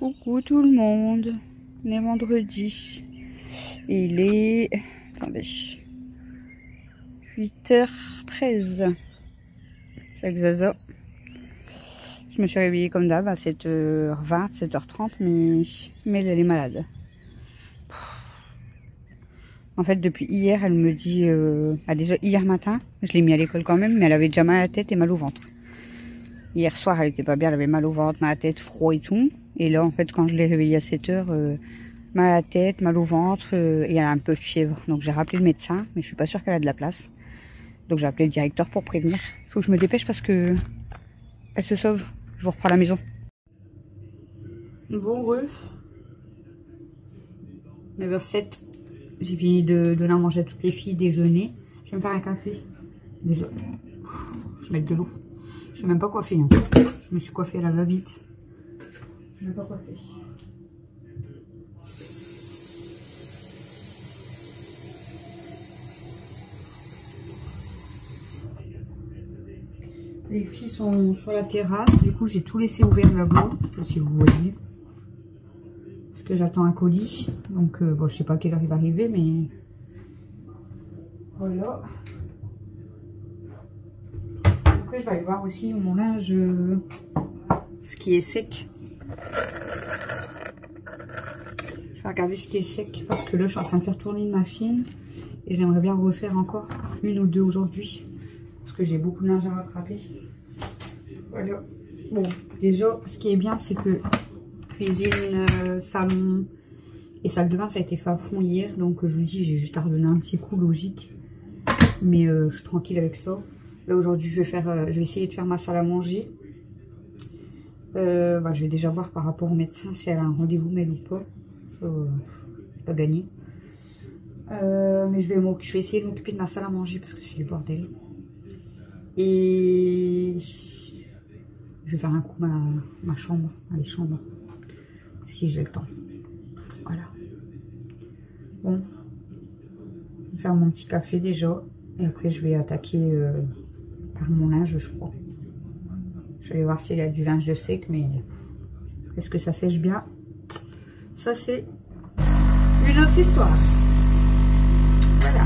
Coucou tout le monde, on est vendredi, il est, attendez, 8h13, avec Zaza. Je me suis réveillée comme d'hab à 7h20, 7h30, mais elle est malade. En fait, depuis hier, elle me dit, déjà hier matin, je l'ai mis à l'école quand même, mais elle avait déjà mal à la tête et mal au ventre. Hier soir, elle était pas bien, elle avait mal au ventre, mal à la tête, froid et tout. Et là, en fait, quand je l'ai réveillée à 7h, mal à la tête, mal au ventre, et elle a un peu de fièvre. Donc j'ai rappelé le médecin, mais je suis pas sûre qu'elle a de la place. Donc j'ai appelé le directeur pour prévenir. Il faut que je me dépêche parce que elle se sauve. Je vous reprends à la maison. Bon, 9h07. J'ai fini de donner à manger à toutes les filles, déjeuner. Je vais me faire un café. Déjà, je vais mettre de l'eau. Je sais même pas coiffer. Hein. Je me suis coiffée à la va-vite. Je ne vais pas coiffer. Les filles sont sur la terrasse. Du coup, j'ai tout laissé ouvert là-bas. Je sais pas si vous voyez. Parce que j'attends un colis. Donc, bon, je sais pas à quelle heure il va arriver, mais voilà. Après, je vais aller voir aussi mon linge, ce qui est sec. Je vais regarder ce qui est sec parce que là, je suis en train de faire tourner une machine et j'aimerais bien refaire encore une ou deux aujourd'hui parce que j'ai beaucoup de linge à rattraper. Voilà. Bon, déjà, ce qui est bien, c'est que cuisine, salon et salle de bain, ça a été fait à fond hier. Donc, je vous dis, j'ai juste à redonner un petit coup logique. Mais je suis tranquille avec ça. Là, aujourd'hui, je vais essayer de faire ma salle à manger. Je vais déjà voir par rapport au médecin si elle a un rendez-vous mail ou pas. C'est pas gagné. Mais je vais essayer de m'occuper de ma salle à manger parce que c'est le bordel. Et je vais faire un coup ma chambre, les chambres, si j'ai le temps. Voilà. Bon, je vais faire mon petit café déjà. Et après, je vais attaquer par mon linge, je crois. Je vais voir s'il y a du linge de sec, mais est-ce que ça sèche bien? Ça, c'est une autre histoire. Voilà.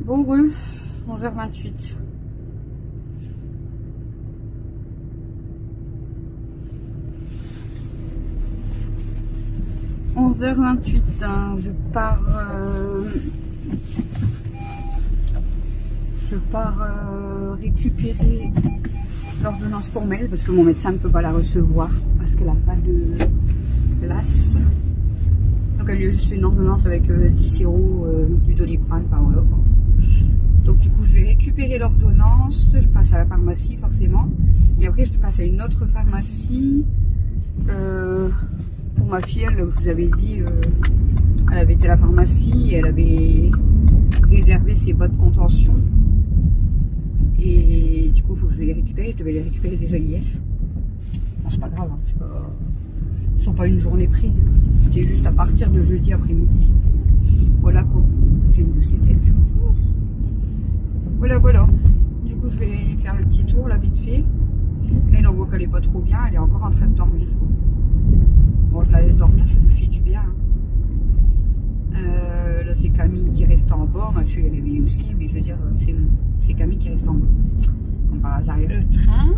Bourru, 11h28. Hein, je pars récupérer l'ordonnance pour Mel parce que mon médecin ne peut pas la recevoir parce qu'elle n'a pas de place. Donc elle lui a juste fait une ordonnance avec du sirop, du Doliprane, enfin voilà. Donc du coup je vais récupérer l'ordonnance, je passe à la pharmacie forcément. Et après je passe à une autre pharmacie. Pour ma fille, je vous avais dit, elle avait été à la pharmacie et elle avait réservé ses bottes contention. Et du coup il faut que je vais les récupérer, je devais les récupérer déjà hier. Bon, c'est pas grave, hein, ils sont pas une journée pris. C'était juste à partir de jeudi après-midi. Voilà quoi, j'ai une douce tête. Voilà. Du coup, je vais faire le petit tour là vite fait. Elle, on voit qu'elle est pas trop bien. Elle est encore en train de dormir. Bon, je la laisse dormir, ça lui fait du bien. Là, c'est Camille qui reste en bas. Moi, je suis réveillée aussi, mais je veux dire, c'est Camille qui reste en bas. Donc, par hasard, le train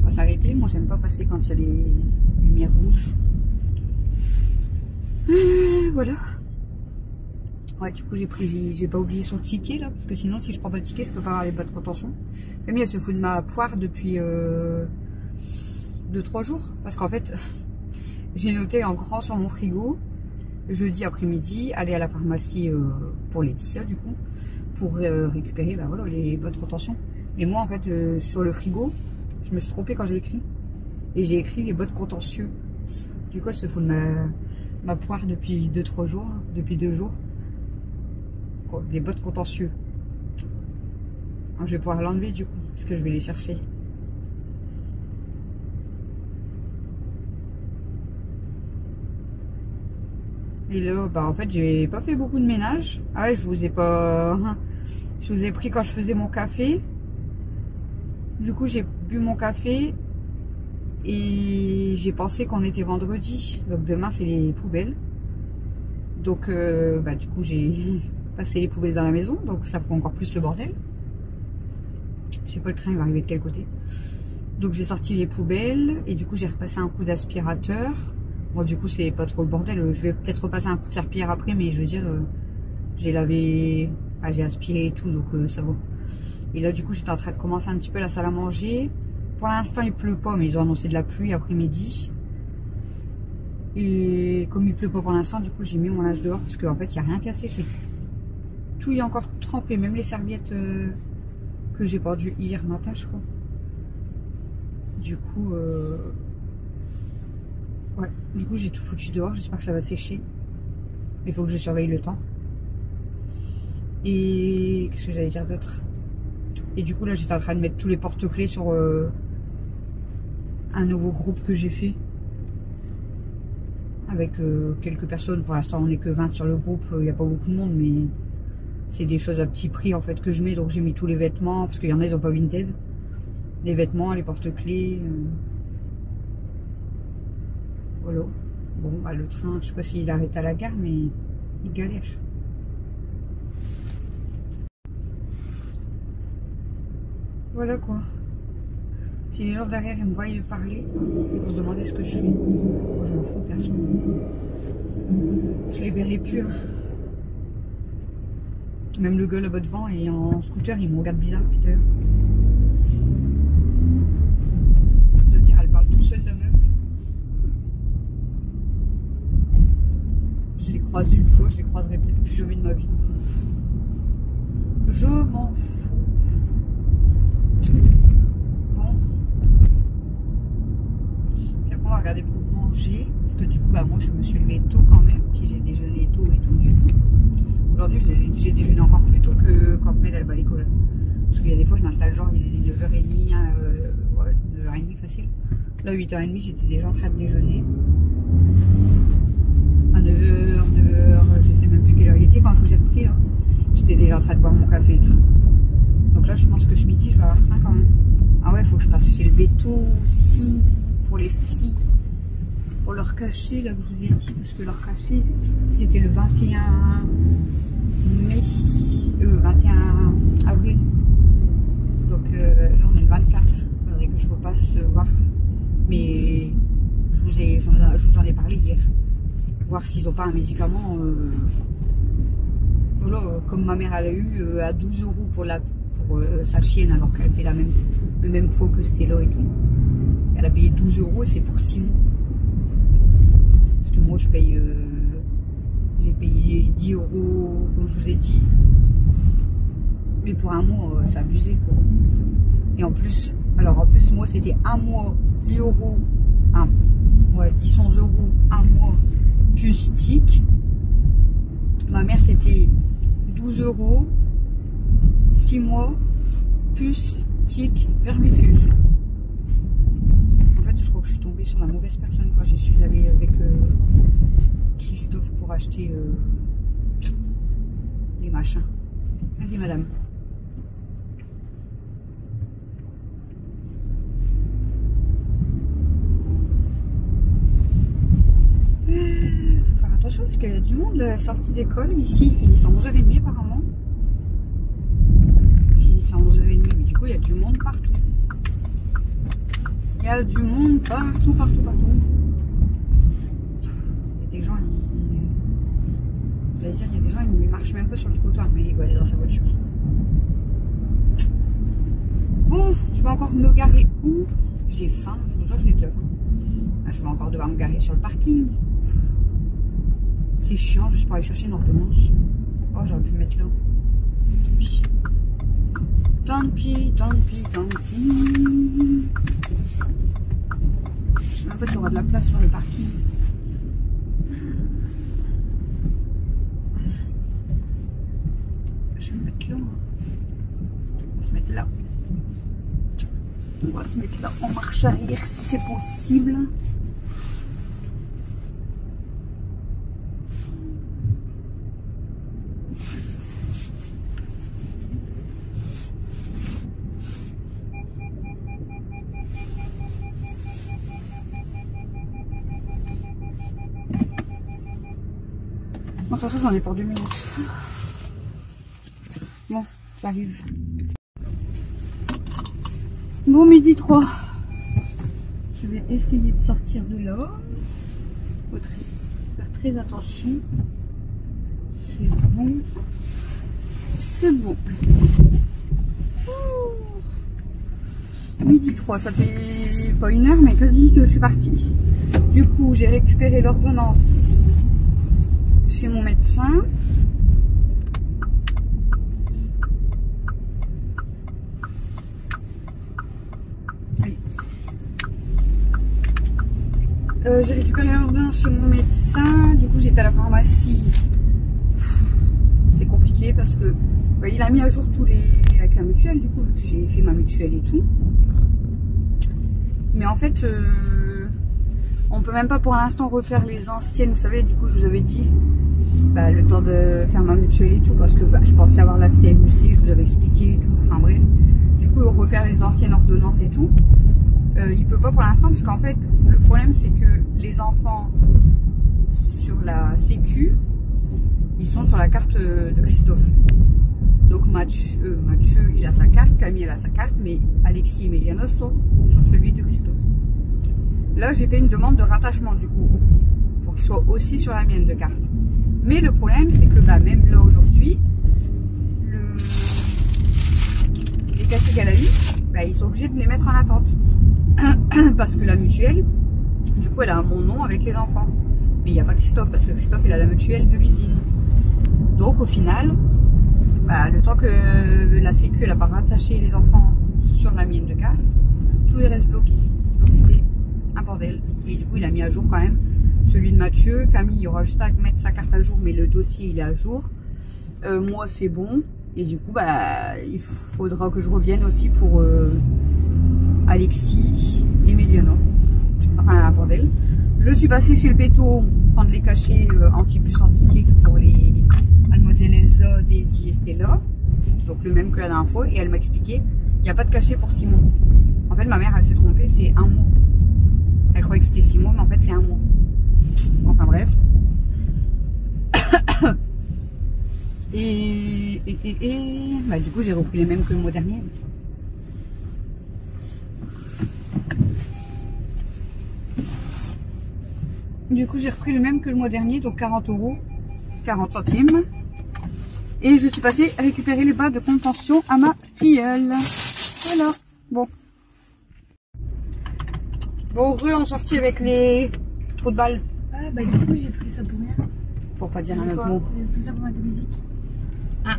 va s'arrêter. Moi, j'aime pas passer quand il y a les lumières rouges. Voilà. Ouais, du coup, j'ai pas oublié son ticket là, parce que sinon, si je prends pas le ticket, je peux pas avoir les bottes de contention. Camille, elle se fout de ma poire depuis 2-3 jours, parce qu'en fait, j'ai noté en grand sur mon frigo, jeudi après-midi, aller à la pharmacie pour Laetitia, du coup, pour récupérer, voilà, les bottes de contention. Mais moi, en fait, sur le frigo, je me suis trompée quand j'ai écrit, et j'ai écrit les bottes contentieux. Du coup, elle se fout de ma poire depuis 2-3 jours, depuis 2 jours. des bottes contentieux. Alors, je vais pouvoir l'enlever du coup, parce que je vais les chercher. Et là, bah en fait, j'ai pas fait beaucoup de ménage. Ah ouais, je vous ai pas... Je vous ai pris quand je faisais mon café. Du coup, j'ai bu mon café. Et j'ai pensé qu'on était vendredi. Donc demain, c'est les poubelles. Donc, bah du coup, j'ai passé les poubelles dans la maison. Donc ça fait encore plus le bordel. Je sais pas le train, il va arriver de quel côté. Donc j'ai sorti les poubelles. Et du coup, j'ai repassé un coup d'aspirateur. Bon, du coup, c'est pas trop le bordel. Je vais peut-être repasser un coup de serpillière après, mais je veux dire, j'ai lavé, j'ai aspiré et tout, donc ça va. Et là, du coup, j'étais en train de commencer un petit peu la salle à manger. Pour l'instant, il pleut pas, mais ils ont annoncé de la pluie après-midi. Et comme il pleut pas pour l'instant, du coup, j'ai mis mon linge dehors parce qu'en fait, il n'y a rien cassé. Tout est encore trempé, même les serviettes que j'ai perdues hier matin, je crois. Du coup, ouais, du coup j'ai tout foutu dehors, j'espère que ça va sécher. Mais il faut que je surveille le temps. Et qu'est-ce que j'allais dire d'autre? Et du coup là j'étais en train de mettre tous les porte-clés sur un nouveau groupe que j'ai fait. Avec quelques personnes, pour l'instant on n'est que 20 sur le groupe, il n'y a pas beaucoup de monde, mais c'est des choses à petit prix en fait que je mets. Donc j'ai mis tous les vêtements, parce qu'il y en a ils n'ont pas Vinted. Les vêtements, les porte-clés. Voilà. Bon, bah, le train, je sais pas s'il arrête à la gare, mais il galère. Voilà quoi. Si les gens derrière ils me voient parler, ils vont se demander ce que je fais. Moi je m'en fous, personne. Je les verrai plus. Hein. Même le gars là-bas devant et en scooter, il me regarde bizarre, Peter. Je dois dire, elle parle tout seul la meuf. Je les croise une fois, je les croiserai peut-être plus jamais de ma vie. Je m'en fous. Bon. Puis après on va regarder pour manger. Parce que du coup, bah moi je me suis levée tôt quand même. Puis j'ai déjeuné tôt et tout. Du coup, aujourd'hui j'ai déjeuné encore plus tôt que quand Mel elle va à l'école. Parce qu'il y a des fois je m'installe genre il est 9h30, ouais, 9h30 facile. Là 8h30 j'étais déjà en train de déjeuner. À 9h, je sais même plus quelle heure il était quand je vous ai repris. J'étais déjà en train de boire mon café et tout. Donc là je pense que ce midi je vais avoir faim quand même. Ah ouais, faut que je passe chez le Béto aussi pour les filles. Pour leur cachet là que je vous ai dit, parce que leur cachet c'était le 21 mai, 21 avril. Donc là on est le 24. Il faudrait que je repasse voir. Mais je vous en ai parlé hier. Voir s'ils n'ont pas un médicament. Voilà, comme ma mère elle a eu à 12 € pour sa chienne alors qu'elle fait le même poids que Stella et tout. Elle a payé 12 € et c'est pour 6 mois. Parce que moi je paye, j'ai payé 10 € comme je vous ai dit. Mais pour un mois c'est abusé quoi. Et en plus, moi c'était un mois 10 €, ouais 10-11 € un mois plus TIC. Ma mère c'était 12 €, 6 mois, plus TIC, vermifuge. En fait, je crois que je suis tombée sur la mauvaise personne quand je suis allée avec Christophe pour acheter les machins. Vas-y, madame. Faut faire attention parce qu'il y a du monde sorti d'école ici. Ils finissent en 11h30 apparemment. Ils finissent en 11h30, mais du coup il y a du monde partout. Il y a du monde partout. Il y a des gens, j'allais dire, il y a des gens, ils marchent même pas sur le trottoir, mais ils vont aller dans sa voiture. Bon, je vais encore me garer où? J'ai faim, je vous jure, j'ai déjà faim. Là, je vais encore devoir me garer sur le parking. C'est chiant juste pour aller chercher une ordonnance. Oh, j'aurais pu me mettre là. Tant pis. Je sais même pas s'il y aura de la place sur le parking. là. On va se mettre là. On va se mettre là en marche arrière si c'est possible. Bon, de toute façon, j'en ai pour 2 minutes. Bon, j'arrive. Bon, midi 3. Je vais essayer de sortir de là. Faut faire très attention. C'est bon. C'est bon. Midi 3, ça fait pas 1 heure, mais quasi que je suis partie. Du coup, j'ai récupéré l'ordonnance chez mon médecin. J'ai récupéré l'ordonnance chez mon médecin. Du coup, j'étais à la pharmacie. C'est compliqué parce que il a mis à jour tous les avec la mutuelle. Du coup, vu que j'ai fait ma mutuelle et tout. Mais en fait, on peut même pas pour l'instant refaire les anciennes. Vous savez, du coup, je vous avais dit le temps de faire ma mutuelle et tout, parce que je pensais avoir la CMU-C, je vous avais expliqué et tout. Enfin bref, du coup, refaire les anciennes ordonnances et tout. Il peut pas pour l'instant parce qu'en fait le problème c'est que les enfants sur la sécu ils sont sur la carte de Christophe. Donc Mathieu il a sa carte, Camille elle a sa carte, mais Alexis et Méliana sont sur celui de Christophe. Là j'ai fait une demande de rattachement du coup pour qu'ils soient aussi sur la mienne de carte. Mais le problème c'est que même là aujourd'hui les cachets qu'elle a eu, ils sont obligés de les mettre en attente. Parce que la mutuelle, du coup, elle a mon nom avec les enfants. Mais il n'y a pas Christophe, parce que Christophe, il a la mutuelle de l'usine. Donc, au final, le temps que la sécu, elle n'a pas rattaché les enfants sur la mienne de carte, tout il reste bloqué. Donc, c'était un bordel. Et du coup, il a mis à jour quand même celui de Mathieu. Camille, il y aura juste à mettre sa carte à jour, mais le dossier, il est à jour. Moi, c'est bon. Et du coup, il faudra que je revienne aussi pour Alexis et Méliana. Enfin, un bordel. Je suis passée chez le béto prendre les cachets anti-puce anti-tic pour les Mademoiselle Elsa, Daisy et Stella. Donc le même que la dernière fois. Et elle m'a expliqué, il n'y a pas de cachet pour 6 mois. En fait, ma mère, elle s'est trompée, c'est 1 mois. Elle croyait que c'était 6 mois, mais en fait, c'est 1 mois. Enfin, bref. Du coup, j'ai repris les mêmes que le mois dernier. Du coup, j'ai repris le même que le mois dernier, donc 40 €, 40 centimes. Et je suis passée récupérer les bas de contention à ma filleule. Voilà. Bon. Bon, en sortie avec les trous de balles. Ah, du coup, j'ai pris ça pour rien. Pour pas dire un autre mot. J'ai pris ça pour mettre de musique. Ah.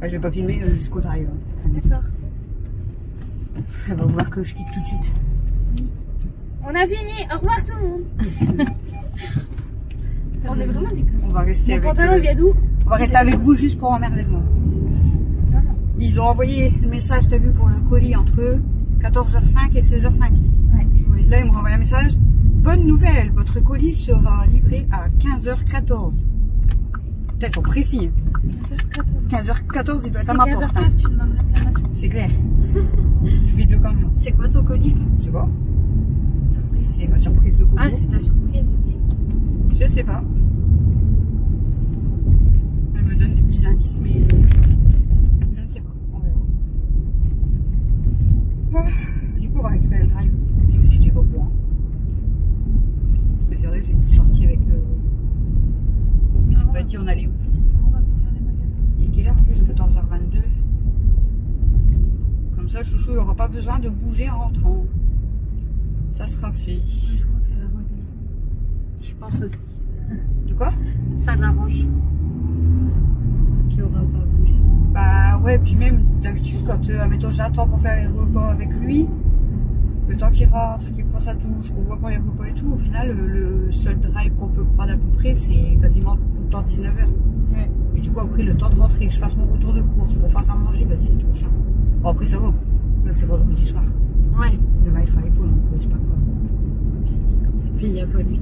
Je vais pas filmer jusqu'au drive. D'accord. Elle va voir que je quitte tout de suite. Oui. On a fini. Au revoir tout le monde. On est vraiment des casses. On va rester avec. Mon pantalon il vient d'où? On va rester avec vous juste pour emmerder le monde. Non. Ils ont envoyé le message, t'as vu, pour le colis entre 14h05 et 16h05. Ouais. Là, ils me renvoient un message. Bonne nouvelle, votre colis sera livré à 15h14. Putain, ils sont précis. 15h14, il doit être à ma porte. 15h15, tu demandes réclamation. C'est clair. Je vide le camion. C'est quoi ton colis? Je sais pas. Surprise. C'est ma surprise de coco. Ah, c'est ta surprise, ok. Je sais pas. Elle me donne des petits indices, mais je ne sais pas. On verra. Du coup, on va récupérer le drive. Si vous étiez pas au courant. Parce que c'est vrai que j'ai sorti avec. J'ai pas dit on allait où. On va pas faire les magasins. Il est quelle heure en plus? 14h22. Comme ça, chouchou, il n'y aura pas besoin de bouger en rentrant. Ça sera fait. Je crois que ça l'arrange. Je pense aussi. De quoi? Ça l'arrange. Qu'il n'y aura pas bougé. Bah ouais, puis même d'habitude, quand admettons, j'attends pour faire les repas avec lui, le temps qu'il rentre, qu'il prend sa douche, qu'on voit pas les repas et tout, au final, le seul drive qu'on peut prendre à peu près, c'est quasiment tout le temps 19h. Ouais. Et du coup, après, le temps de rentrer, que je fasse mon retour de course, qu'on fasse à manger, vas-y, c'est trop chiant. Bon, après, ça va. Là, c'est vendredi soir. Ouais. Demain, il travaille pas, donc c'est pas grave. Puis il n'y a pas lui.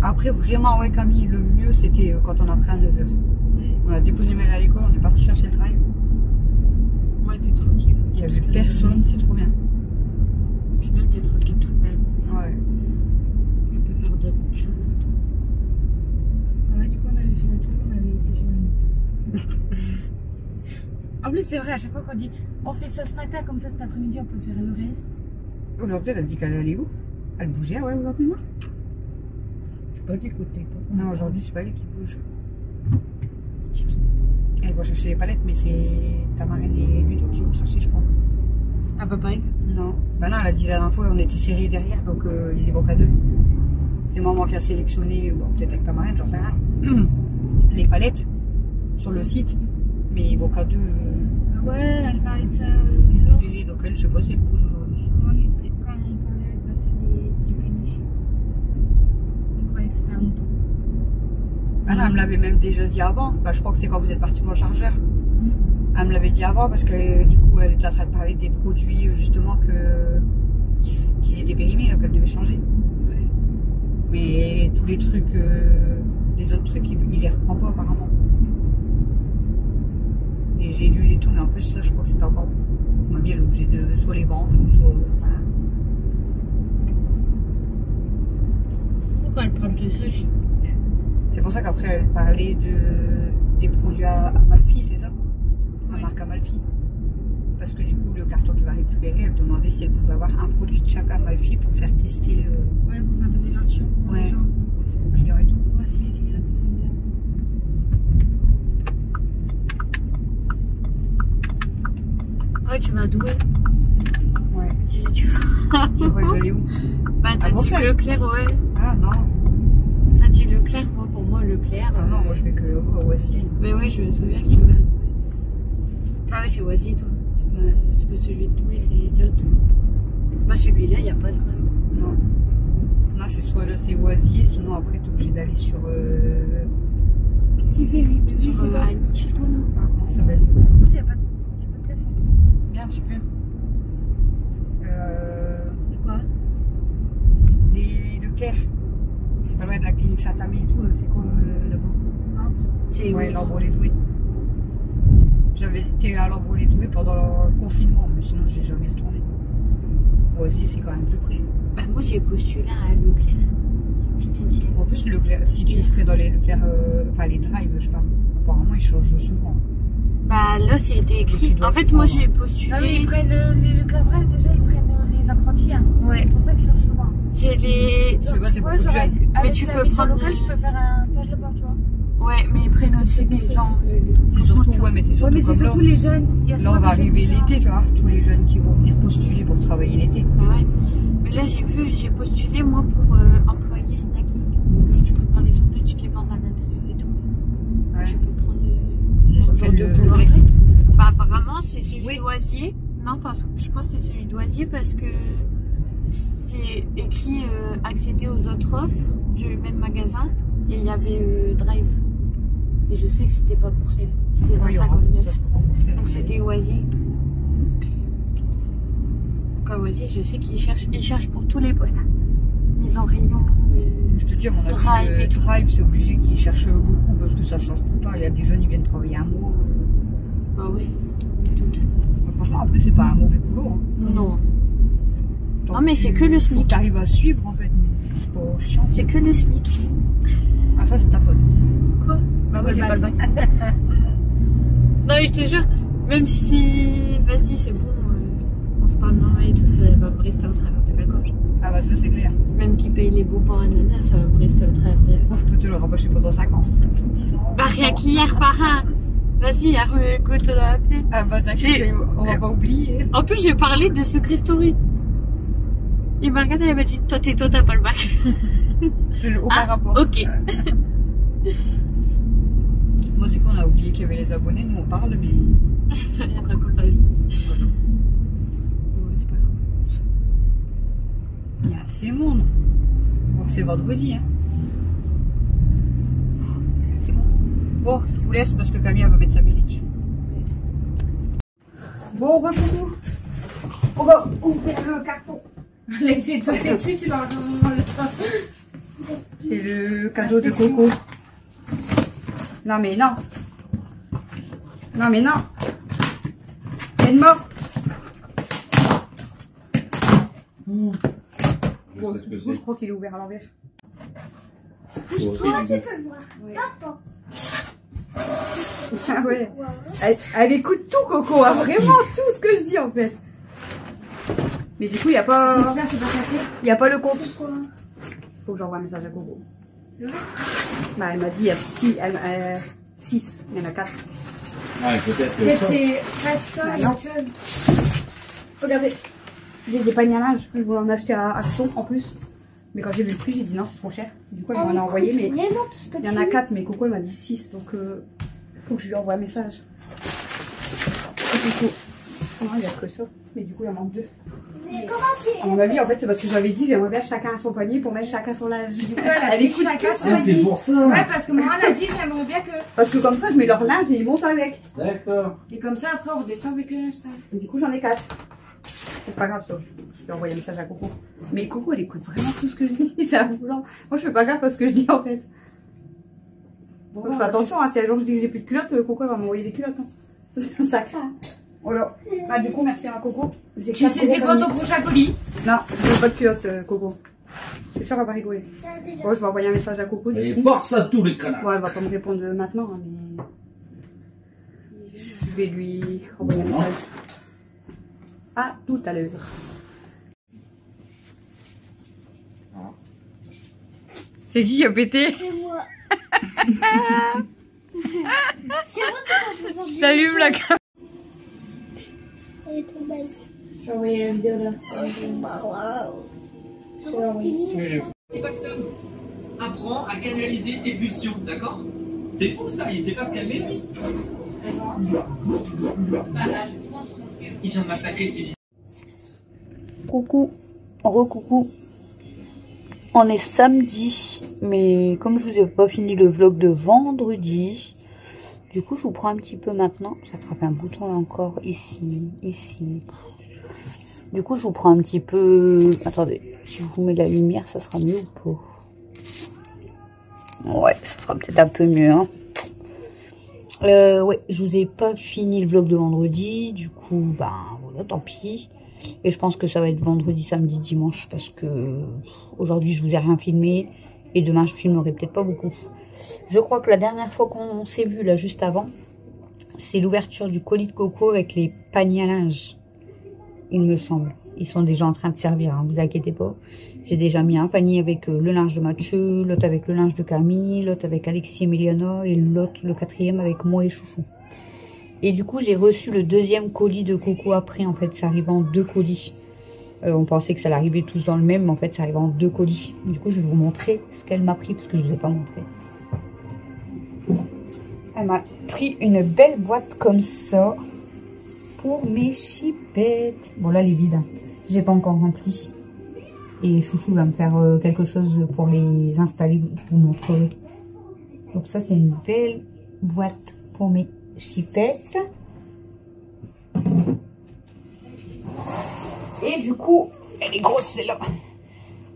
Après, vraiment, ouais, Camille, le mieux, c'était quand on a pris à 9h. Ouais. On a déposé Mel à l'école, on est parti chercher le drive. Ouais, t'es tranquille. Il y avait personne, c'est trop bien. Puis même, t'es tranquille toute la journée. Ouais. Tu peux faire d'autres choses. Ouais, du coup, on avait fait notre chose, on avait été chez mamie. En plus, c'est vrai, à chaque fois qu'on dit on fait ça ce matin, comme ça cet après-midi, on peut faire le reste. Aujourd'hui, elle a dit qu'elle allait où? Elle bougeait, ouais, aujourd'hui, non? Je sais pas l'écouter. Non, aujourd'hui, c'est pas elle qui bouge. Elle va chercher les palettes, mais c'est ta marraine et Ludo qui vont chercher, je crois. Ah, pas pareil? Non. Bah non, elle a dit la dernière fois, on était serrés derrière, donc ils y vont qu'à 2. C'est maman qui a sélectionné, bon, peut-être avec ta marraine, j'en sais rien, les palettes sur le site, mais ils vont qu'à 2. Ouais, elle parlait de ça Du donc elle, je sais pas si elle bouge aujourd'hui. quand on parlait avec Bastien du caniche. On croyait que c'était un mouton. Ah non, elle me l'avait même déjà dit avant. Bah, je crois que c'est quand vous êtes parti pour le chargeur. Elle me l'avait dit avant parce que du coup, elle était en train de parler des produits justement qu'ils étaient périmés, qu'elle devait changer. Ouais. Mais tous les trucs, les autres trucs, il les reprend pas apparemment. Et j'ai lu les tout, mais en plus, ça, je crois que c'était encore bon. Mamie, elle est obligée de soit les vendre, soit ça. Pourquoi elle parle de ça? C'est pour ça qu'après, elle parlait des produits à Amalfi, c'est ça? La Ouais. marque Amalfi. Parce que du coup, le carton qu'il va récupérer, elle demandait si elle pouvait avoir un produit de chaque Amalfi pour faire tester. Ouais, pour faire des échantillons pour Ouais. les gens. Aux clients et tout. Ouais, si les clients ils aiment bien. Ouais, tu vas douer. Ouais. Tu vas. Je vois que j'allais où? Bah, t'as Ah, dit Bruxelles. Leclerc, ouais. Ah non. T'as dit Leclerc, moi, pour moi, Leclerc. Ah non, moi je vais que au Oasis. Mais ouais, je me souviens que tu vas à Douai. Ah ouais, c'est Oisy, toi. C'est pas celui de Douai, c'est l'autre. Bah, celui-là, il n'y a pas de drive. Non. Non, c'est soit là, c'est Oasis, sinon après, t'es obligé d'aller sur. Qu'est-ce qu'il fait, lui? Sur, Sur Annie, chez toi, non? Ah, comment ça s'appelle? Il n'y a pas de place en dessous. Bien, un petit peu. De quoi? Les Leclerc. C'est pas loin de la clinique Saint-Amé et tout, là. C'est quoi là-bas? Non. C'est Ouais, l'Arbre-les-Doués. J'avais été à l'Arbre-les-Doués pendant le confinement, mais sinon j'ai jamais retourné. Oasis, c'est quand même plus près. Bah, moi, j'ai postulé à Leclerc. Je te dis. En plus, Leclerc, si tu ferais dans les Leclerc, enfin les drives, je sais pas. Apparemment, ils changent souvent. Bah, là, c'était Donc, écrit. ils doivent En fait, moi, prendre. j'ai postulé. Ah oui, ils prennent les Leclerc Drive, déjà, ils prennent les apprentis. Hein. Ouais. C'est pour ça qu'ils cherchent souvent. J'ai les. Je sais pas, c'est Ouais, beaucoup de genre, jeunes. avec Mais tu la peux mission prendre locale, je peux faire un stage là-bas, tu vois. Ouais, mais ils prennent aussi des gens. C'est surtout, ouais, mais c'est Ouais, surtout mais c'est comme là. surtout les jeunes. Il y a Là, souvent on va des jeunes arriver qui font- l'été, tu vois, tous les jeunes qui vont venir postuler pour travailler l'été. Bah ouais. Mais là, j'ai postulé, moi, pour employer snacking. Tu prépares les sandwichs qui vendent à l'intérieur et tout. Ouais. Tu peux prendre. C'est sur genre quel de le pouvoir. grec? Bah, apparemment, c'est celui Oui. d'Oisier. Non, parce que je pense que c'est celui d'Oisier parce que c'est écrit accéder aux autres offres du même magasin et il y avait Drive. Et je sais que c'était pas Courcelles, c'était dans Ouais, il y aura, 59. ça sera pas Bruxelles. Donc c'était Oisier. Donc à Oisier, je sais qu'ils cherchent pour tous les postes. Hein. Mise en rayon. Je te dis, à mon avis, Drive et tout. Drive, c'est obligé qu'ils cherchent beaucoup parce que ça change tout le temps. Il y a des jeunes, ils viennent travailler un mois. Bah oui. Tout. Franchement, après, c'est pas un mauvais boulot. Hein. Non. Tant Non, mais c'est que le Faut SMIC. que t'arrives à suivre en fait, mais c'est pas chiant. C'est que le SMIC. Ah, ça, c'est ta faute. Quoi? Bah, moi, j'ai pas le bac. Non mais je te jure, même si, vas-y c'est bon, on se parle normal et tout, ça va me rester au travers de ma gorge. Ah, bah, ça, c'est clair. Même qui paye les bons pour ananas, ça va me rester au travers de la Moi, gorge. je peux te le rabâcher pendant 5 ans. 10 ans. Bah rien qu'hier par un. Vas-y, écoute, on l'a appelé. Ah, bah, t'inquiète, J'ai- on va pas oublier. En plus, j'ai parlé de Secret Story. Il m'a regardé, il m'a dit, toi t'as pas le bac. Aucun Ah, rapport. ok. Moi, du coup, on a oublié qu'il y avait les abonnés. Nous, on parle, mais. Elle raconte la vie. Ouais, c'est pas grave. Il y a assez de monde. Donc, c'est vendredi, hein. C'est bon. Bon, je vous laisse parce que Camille va mettre sa musique. Bon, recoucou. On va ouvrir le carton. Laissez de sauter dessus, tu l'as. C'est le cadeau de Coco. Non mais non. Non mais non. Elle est morte. Bon, du coup, je crois qu'il est ouvert à l'envers. Toi, tu peux le voir. Ouais. Papa. Ah ouais. Elle écoute tout, Coco, hein, vraiment tout ce que je dis en fait. Mais du coup, il n'y a pas. J'espère que c'est pas cassé. Il n'y a pas le compte. Pourquoi? Faut que j'envoie un message à Coco. C'est vrai? Bah, elle m'a dit il y a 6, il y en a 4. Ah, peut-être que Peut-être ça. c'est pas de ça, Bah, il y a non. autre chose. Regardez, j'ai des paniers à linge. Je voulais en acheter à Action en plus. Mais quand j'ai vu le prix, j'ai dit non, c'est trop cher. Du coup, elle m'en a envoyé, mais il y en a 4, mais Coco elle m'a dit 6. Donc, faut que je lui envoie un message. Et du coup, non, il n'y a que ça. Mais du coup, il en manque 2. Mais comment tu À mon avis, en fait, c'est parce que j'avais dit j'aimerais bien chacun à son panier pour mettre chacun son linge. Du coup, elle a Elle dit écoute chacun que son ça. Ah, c'est panier. pour ça. Ouais, parce que moi, elle a dit j'aimerais bien que. Parce que comme ça, je mets leur linge et ils montent avec. D'accord. Et comme ça, après, on redescend avec le linge sale. Du coup, j'en ai 4. C'est pas grave, ça. Je vais envoyer un message à Coco. Mais Coco, elle écoute vraiment tout ce que je dis. C'est affolant. Moi, je fais pas gaffe à ce que je dis en fait. Bon, Donc, je fais attention, hein, si un jour je dis que j'ai plus de culottes, Coco elle va m'envoyer des culottes. Hein. Ça craint. Voilà. Ah, du coup, merci à Coco. J'ai tu 4 sais, c'est gros quoi paniers. ton prochain colis? Non, je veux pas de culottes, Coco. Je suis sûre qu'elle va rigoler. ça déjà? Bon, je vais envoyer un message à Coco. Du Et coup. force à tous les canards. Bon, elle va pas me répondre maintenant, hein, mais. Je vais lui envoyer un message. À tout à l'heure. C'est qui a pété? C'est moi. C'est moi qui s'en fous. J'allume la caméra. Elle est trop belle. Je vais envoyer la vidéo là. Waouh. Je vais l'envoyer. Et Paxson, apprends à canaliser tes pulsions, d'accord? C'est fou ça, il sait pas se calmer lui. Il vient de massacrer tes idées. Coucou, recoucou. On est samedi, mais comme je vous ai pas fini le vlog de vendredi, du coup je vous prends un petit peu maintenant. J'ai attrapé un bouton là encore, ici. Du coup je vous prends un petit peu. Attendez, si je vous mets la lumière, ça sera mieux ou pas? Ouais, ça sera peut-être un peu mieux. Hein. Ouais, je vous ai pas fini le vlog de vendredi, du coup, ben voilà, tant pis. Et je pense que ça va être vendredi, samedi, dimanche, parce que aujourd'hui je vous ai rien filmé et demain je filmerai peut-être pas beaucoup. Je crois que la dernière fois qu'on s'est vu là juste avant, c'est l'ouverture du colis de Coco avec les paniers à linge, il me semble. Ils sont déjà en train de servir, hein, vous inquiétez pas. J'ai déjà mis un panier avec le linge de Mathieu, l'autre avec le linge de Camille, l'autre avec Alexis et Emiliana et l'autre, le 4e avec moi et Chouchou. Et du coup, j'ai reçu le 2e colis de Coco après. En fait, ça arrive en 2 colis. On pensait que ça allait arriver tous dans le même, mais en fait, ça arrive en 2 colis. Du coup, je vais vous montrer ce qu'elle m'a pris, parce que je ne vous ai pas montré. Elle m'a pris une belle boîte comme ça pour mes chipettes. Bon, là, elle est vide. Hein. J'ai pas encore rempli. Et Chouchou va me faire quelque chose pour les installer. Je vous montrerai. Donc ça, c'est une belle boîte pour mes chipettes. Et du coup, elle est grosse celle-là.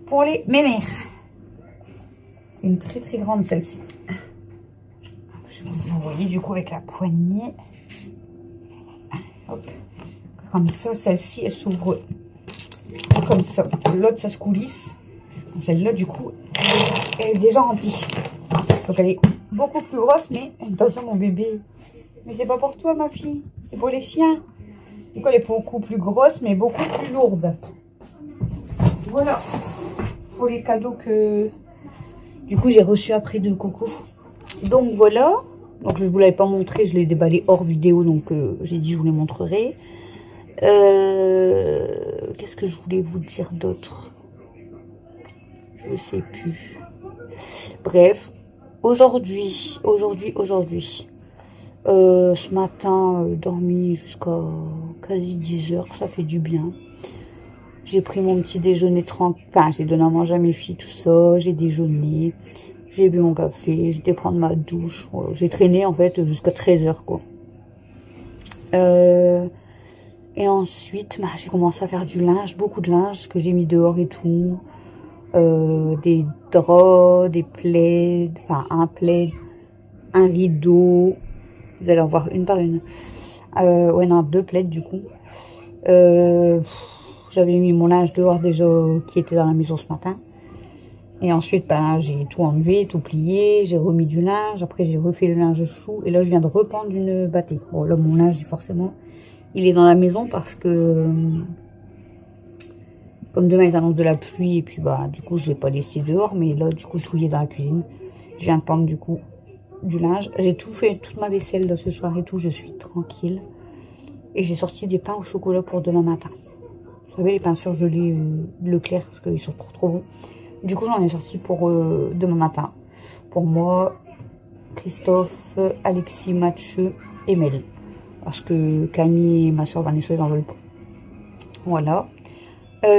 Pour les mémères. C'est une très très grande celle-ci. Je vous ai envoyé du coup avec la poignée. Hop. Comme ça, celle-ci, elle s'ouvre comme ça. L'autre, ça se coulisse. Celle-là, du coup, elle est déjà remplie. Donc elle est beaucoup plus grosse, mais attention mon bébé. Mais c'est pas pour toi ma fille, c'est pour les chiens. Du coup elle est beaucoup plus grosse, mais beaucoup plus lourde. Voilà. Pour les cadeaux que du coup j'ai reçus après de Coco. Donc voilà. Donc je ne vous l'avais pas montré, je l'ai déballé hors vidéo, donc j'ai dit je vous les montrerai. Qu'est-ce que je voulais vous dire d'autre? Je sais plus. Bref. Aujourd'hui, ce matin, dormi jusqu'à quasi 10 heures, ça fait du bien. J'ai pris mon petit déjeuner tranquille, enfin, j'ai donné à manger à mes filles, tout ça, j'ai déjeuné. J'ai bu mon café, j'étais prendre ma douche. Voilà. J'ai traîné en fait jusqu'à 13h quoi. Et ensuite, bah, j'ai commencé à faire du linge, beaucoup de linge que j'ai mis dehors et tout. Des draps, des plaids, enfin un plaid, un rideau. Vous allez en voir une par une. Ouais, non, 2 plaids du coup. J'avais mis mon linge dehors déjà qui était dans la maison ce matin. Et ensuite, ben, j'ai tout enlevé, tout plié, j'ai remis du linge. Après, j'ai refait le linge chou. Et là, je viens de reprendre une bâtée. Bon, là, mon linge, forcément, il est dans la maison parce que... Comme demain, ils annoncent de la pluie. Et puis, bah, du coup, je l'ai pas laissé dehors. Mais là, du coup, tout il est dans la cuisine. Je viens de prendre, du coup, du linge. J'ai tout fait, toute ma vaisselle là, ce soir et tout. Je suis tranquille. Et j'ai sorti des pains au chocolat pour demain matin. Vous savez, les pains surgelés Leclerc, parce qu'ils sont trop bons. Du coup, j'en ai sorti pour demain matin. Pour moi, Christophe, Alexis, Mathieu et Mel. Parce que Camille et ma soeur Vanessa, ils n'en veulent pas. Voilà.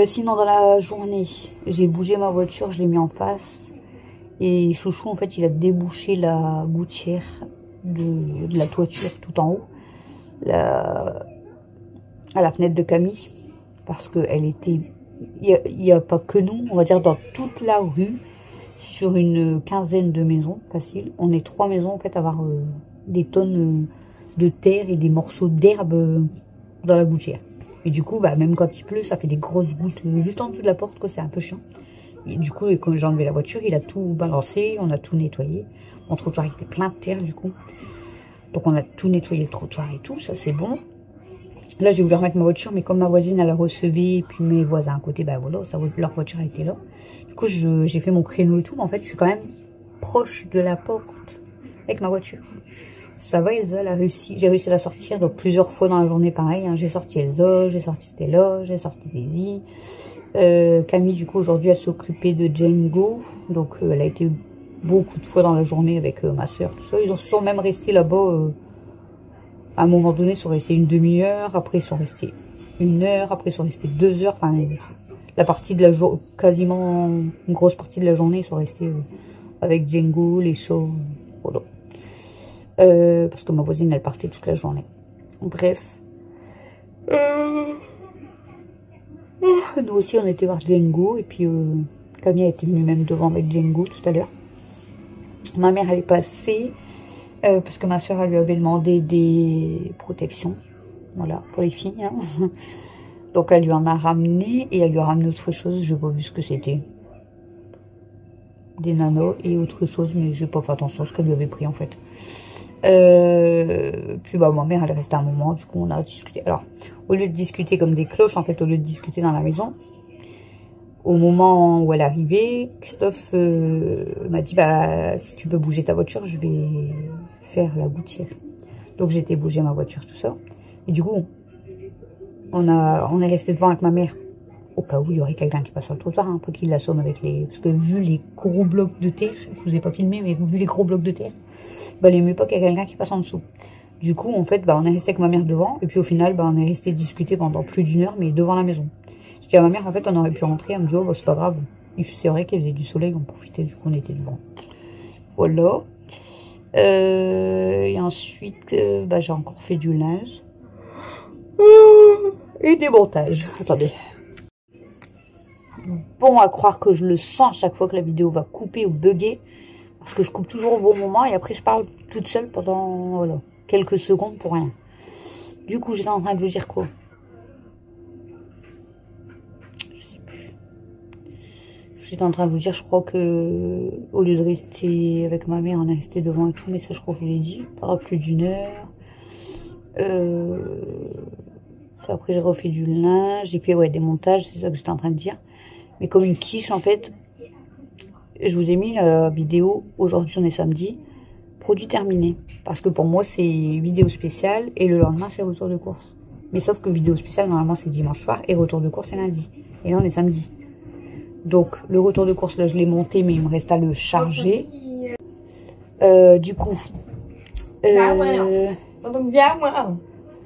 Sinon, dans la journée, j'ai bougé ma voiture, je l'ai mis en face. Et Chouchou, en fait, il a débouché la gouttière de la toiture tout en haut. À la fenêtre de Camille. Parce qu'elle était... Il n'y a pas que nous, on va dire dans toute la rue, sur une quinzaine de maisons, facile. On est 3 maisons, en fait, à avoir des tonnes de terre et des morceaux d'herbe dans la gouttière. Et du coup, bah, même quand il pleut, ça fait des grosses gouttes juste en dessous de la porte, quoi, c'est un peu chiant. Et du coup, quand j'ai enlevé la voiture, il a tout balancé, on a tout nettoyé. Mon trottoir, il était plein de terre, du coup. Donc, on a tout nettoyé le trottoir et tout, ça c'est bon. Là, j'ai voulu remettre ma voiture, mais comme ma voisine, elle a recevé, et puis mes voisins à côté, ben voilà, leur voiture était là. Du coup, j'ai fait mon créneau et tout, mais en fait, je suis quand même proche de la porte avec ma voiture. Ça va, Elsa, elle a réussi. J'ai réussi à la sortir, donc plusieurs fois dans la journée, pareil. Hein. J'ai sorti Elsa, j'ai sorti Stella, j'ai sorti Daisy. Camille, du coup, aujourd'hui, elle s'est occupée de Django. Donc, elle a été beaucoup de fois dans la journée avec ma soeur, tout ça. Ils sont même restés là-bas... à un moment donné, ils sont restés une demi-heure, après ils sont restés 1 heure, après ils sont restés 2 heures, enfin, la partie de la journée, quasiment une grosse partie de la journée, ils sont restés avec Django, les chats, voilà. Parce que ma voisine, elle partait toute la journée. Bref. Nous aussi, on était voir Django, et puis Camille était venue même devant avec Django tout à l'heure. Ma mère, elle est passée... parce que ma soeur, elle lui avait demandé des protections, voilà, pour les filles. Hein. Donc, elle lui en a ramené, et elle lui a ramené autre chose, je n'ai pas vu ce que c'était. Des nanos et autre chose, mais je n'ai pas fait attention à ce qu'elle lui avait pris, en fait. Puis, bah, ma mère, elle est restée un moment, du coup, on a discuté. Alors, au lieu de discuter comme des cloches, en fait, au lieu de discuter dans la maison, au moment où elle est arrivée, Christophe m'a dit, bah, si tu peux bouger ta voiture, je vais faire la gouttière. Donc j'ai été bouger ma voiture, tout ça. Et du coup, on est resté devant avec ma mère, au cas où il y aurait quelqu'un qui passe sur le trottoir, un peu qu'il l'assomme avec les... Parce que vu les gros blocs de terre, je vous ai pas filmé, mais vu les gros blocs de terre, bah, il n'aimait pas qu'il y ait quelqu'un qui passe en dessous. Du coup, en fait, bah, on est resté avec ma mère devant, et puis au final, bah, on est resté discuter pendant plus d'1 heure, mais devant la maison. Je dis à ma mère, en fait, on aurait pu rentrer, elle me dit, oh, bah, c'est pas grave. C'est vrai qu'il faisait du soleil, on profitait, du coup, on était devant. Voilà. Et ensuite, bah, j'ai encore fait du linge. Et des montages. Attendez. Bon à croire que je le sens à chaque fois que la vidéo va couper ou bugger. Parce que je coupe toujours au bon moment et après je parle toute seule pendant voilà, quelques secondes pour rien. Du coup, j'étais en train de vous dire quoi? J'étais en train de vous dire, je crois que au lieu de rester avec ma mère, on est resté devant et tout, mais ça je crois que je l'ai dit, pendant plus d'1 heure. Après j'ai refait du linge, et puis ouais, des montages, c'est ça que j'étais en train de dire. Mais comme une quiche en fait, je vous ai mis la vidéo, aujourd'hui on est samedi, produit terminé. Parce que pour moi c'est vidéo spéciale et le lendemain c'est retour de course. Mais sauf que vidéo spéciale normalement c'est dimanche soir et retour de course c'est lundi. Et là on est samedi. Donc, le retour de course, là, je l'ai monté, mais il me reste à le charger. Du coup... Donc, viens, moi.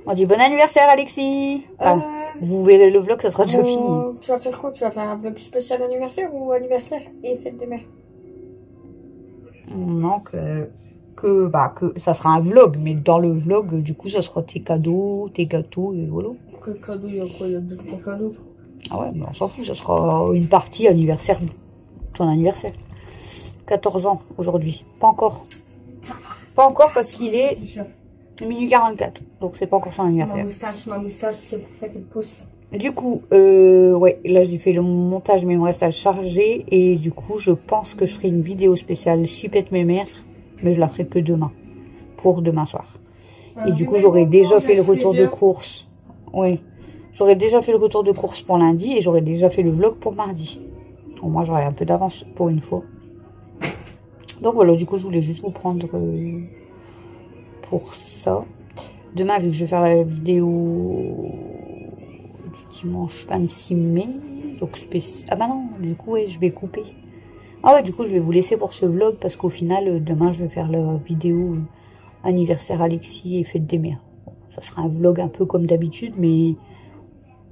On dit bon anniversaire, Alexis. Enfin, vous verrez le vlog, ça sera déjà fini. Tu vas faire quoi? Tu vas faire un vlog spécial anniversaire ou anniversaire et fête des mères? Non, que ça sera un vlog, mais dans le vlog, du coup, ça sera tes cadeaux, tes gâteaux, et voilà. Quel cadeau, il y a quoi? Il y a d'autres cadeaux. Ah ouais, mais on s'en fout, ça sera une partie anniversaire, ton anniversaire. 14 ans aujourd'hui, pas encore. Pas encore parce qu'il est minuit 44, donc c'est pas encore son anniversaire. Ma moustache, c'est pour ça qu'elle pousse. Du coup, ouais, là j'ai fait le montage, mais il me reste à charger. Et du coup, je pense que je ferai une vidéo spéciale Chipette Mémère, mais je la ferai que demain, pour demain soir. Et du coup, j'aurai déjà fait le retour de course. Oui, j'aurais déjà fait le retour de course pour lundi et j'aurais déjà fait le vlog pour mardi. Au moins, j'aurai un peu d'avance pour une fois. Donc voilà, du coup, je voulais juste vous prendre pour ça. Demain, vu que je vais faire la vidéo du dimanche 26 mai, donc ah bah non, du coup, ouais, je vais couper. Ah ouais, du coup, je vais vous laisser pour ce vlog parce qu'au final, demain, je vais faire la vidéo anniversaire Alexis et fête des mères. Bon, ça sera un vlog un peu comme d'habitude, mais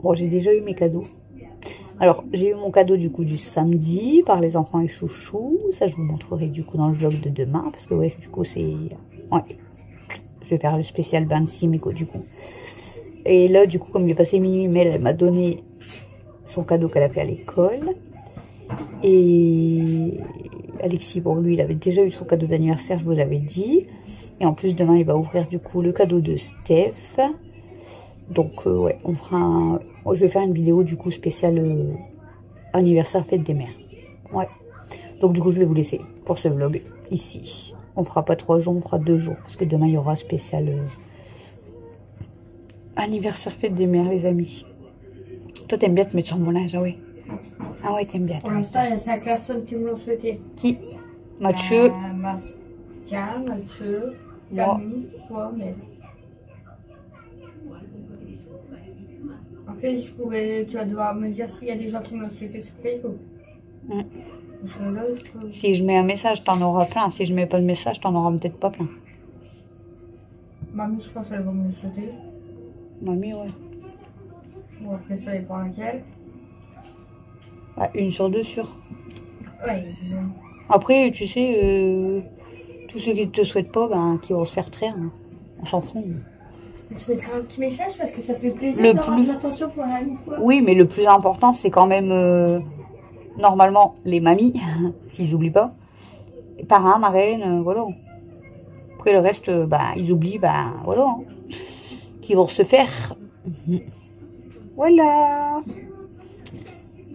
bon, j'ai déjà eu mes cadeaux. Alors, j'ai eu mon cadeau du coup du samedi par les enfants et chouchou. Ça, je vous montrerai du coup dans le vlog de demain. Parce que ouais, du coup, c'est... Ouais, je vais faire le spécial 26 mai du coup. Et là, du coup, comme il est passé minuit, mais elle m'a donné son cadeau qu'elle a fait à l'école. Et Alexis, bon, lui, il avait déjà eu son cadeau d'anniversaire, je vous avais dit. Et en plus, demain, il va ouvrir du coup le cadeau de Steph. Donc, ouais, on fera un... Je vais faire une vidéo du coup spéciale anniversaire fête des mères. Ouais. Donc du coup je vais vous laisser pour ce vlog ici. On fera pas 3 jours, on fera 2 jours. Parce que demain il y aura spécial anniversaire fête des mères les amis. Toi t'aimes bien te mettre sur mon âge, ah ouais. Ah ouais t'aimes bien. Pour l'instant il y a 5 personnes qui me l'ont souhaité. Qui? Mathieu. Tiens, Mathieu, Moi. Camille, toi, Mel. Après, tu vas devoir me dire s'il y a des gens qui m'ont souhaité sur Facebook. Parce que là, Si je mets un message, t'en auras plein. Si je mets pas de message, t'en auras peut-être pas plein. Mamie, je pense qu'elle va me le souhaiter. Mamie, ouais. Bon, après ça dépend laquelle. Ah, 1 sur 2 sûr. Ouais. Après, tu sais, tous ceux qui te souhaitent pas, ben, qui vont se faire traire. Hein. On s'en fout. Tu mettras un petit message parce que ça fait plaisir Le d'avoir plus... de l'attention pour la fois. Oui, mais le plus important, c'est quand même, normalement, les mamies, s'ils n'oublient pas. Les parrains, marraines, voilà. Après, le reste, bah, ils oublient, bah, voilà. Hein, qui vont se faire. Voilà.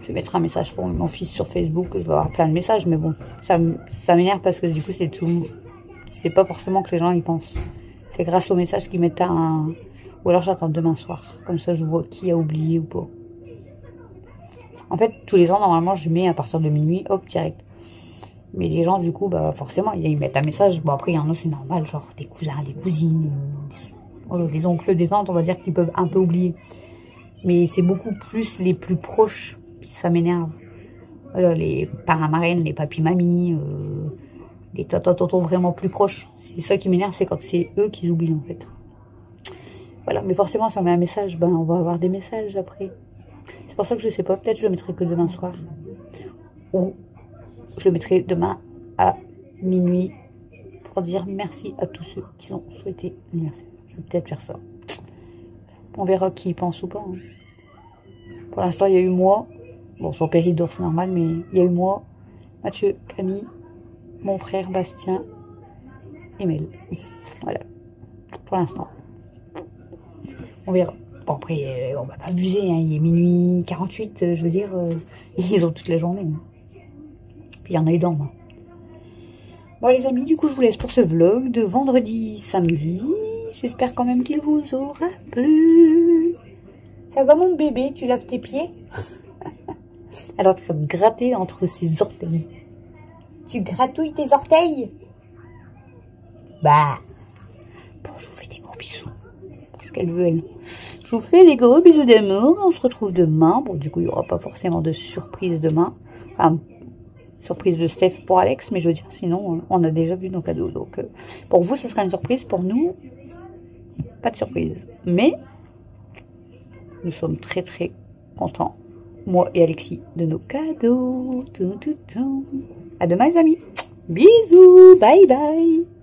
Je vais mettre un message pour mon fils sur Facebook. Je vais avoir plein de messages, mais bon, ça m'énerve parce que du coup, c'est tout. C'est pas forcément que les gens y pensent. C'est grâce au message qu'ils mettent un... Ou alors j'attends demain soir. Comme ça, je vois qui a oublié ou pas. En fait, tous les ans, normalement, je mets à partir de minuit, hop, direct. Mais les gens, du coup, bah forcément, ils mettent un message. Bon, après, il y en a, c'est normal. Genre des cousins, des cousines, des oncles, des tantes, on va dire, qui peuvent un peu oublier. Mais c'est beaucoup plus les plus proches qui ça m'énerve. Voilà, les parents marraines, les papis mamies... les tontons vraiment plus proches. C'est ça qui m'énerve, c'est quand c'est eux qui oublient en fait. Voilà, mais forcément, si on met un message, ben on va avoir des messages après. C'est pour ça que je sais pas, peut-être je le mettrai que demain soir. Ou je le mettrai demain à minuit pour dire merci à tous ceux qui ont souhaité l'anniversaire. Je vais peut-être faire ça. On verra qui y pense ou pas. Hein. Pour l'instant, il y a eu moi. Bon, son père il dort, c'est normal, mais il y a eu moi, Mathieu, Camille, mon frère Bastien et Mel. Voilà. Pour l'instant. On verra. Bon, après, on va pas abuser. Hein. Il est minuit 48, je veux dire. Ils ont toute la journée. Hein. Puis il y en a eu dans moi. Bon, les amis, du coup, je vous laisse pour ce vlog de vendredi, samedi. J'espère quand même qu'il vous aura plu. Ça va, mon bébé? Tu laves tes pieds? Alors, tu vas me gratter entre ses orteils. Tu gratouilles tes orteils? Bah. Bon, je vous fais des gros bisous. Parce qu'elle veut, elle. Je vous fais des gros bisous d'amour. On se retrouve demain. Bon, du coup, il n'y aura pas forcément de surprise demain. Enfin, surprise de Steph pour Alex. Mais je veux dire, sinon, on a déjà vu nos cadeaux. Donc, pour vous, ce sera une surprise. Pour nous, pas de surprise. Mais, nous sommes très, très contents. Moi et Alexis, de nos cadeaux. À demain, les amis. Bisous, bye bye.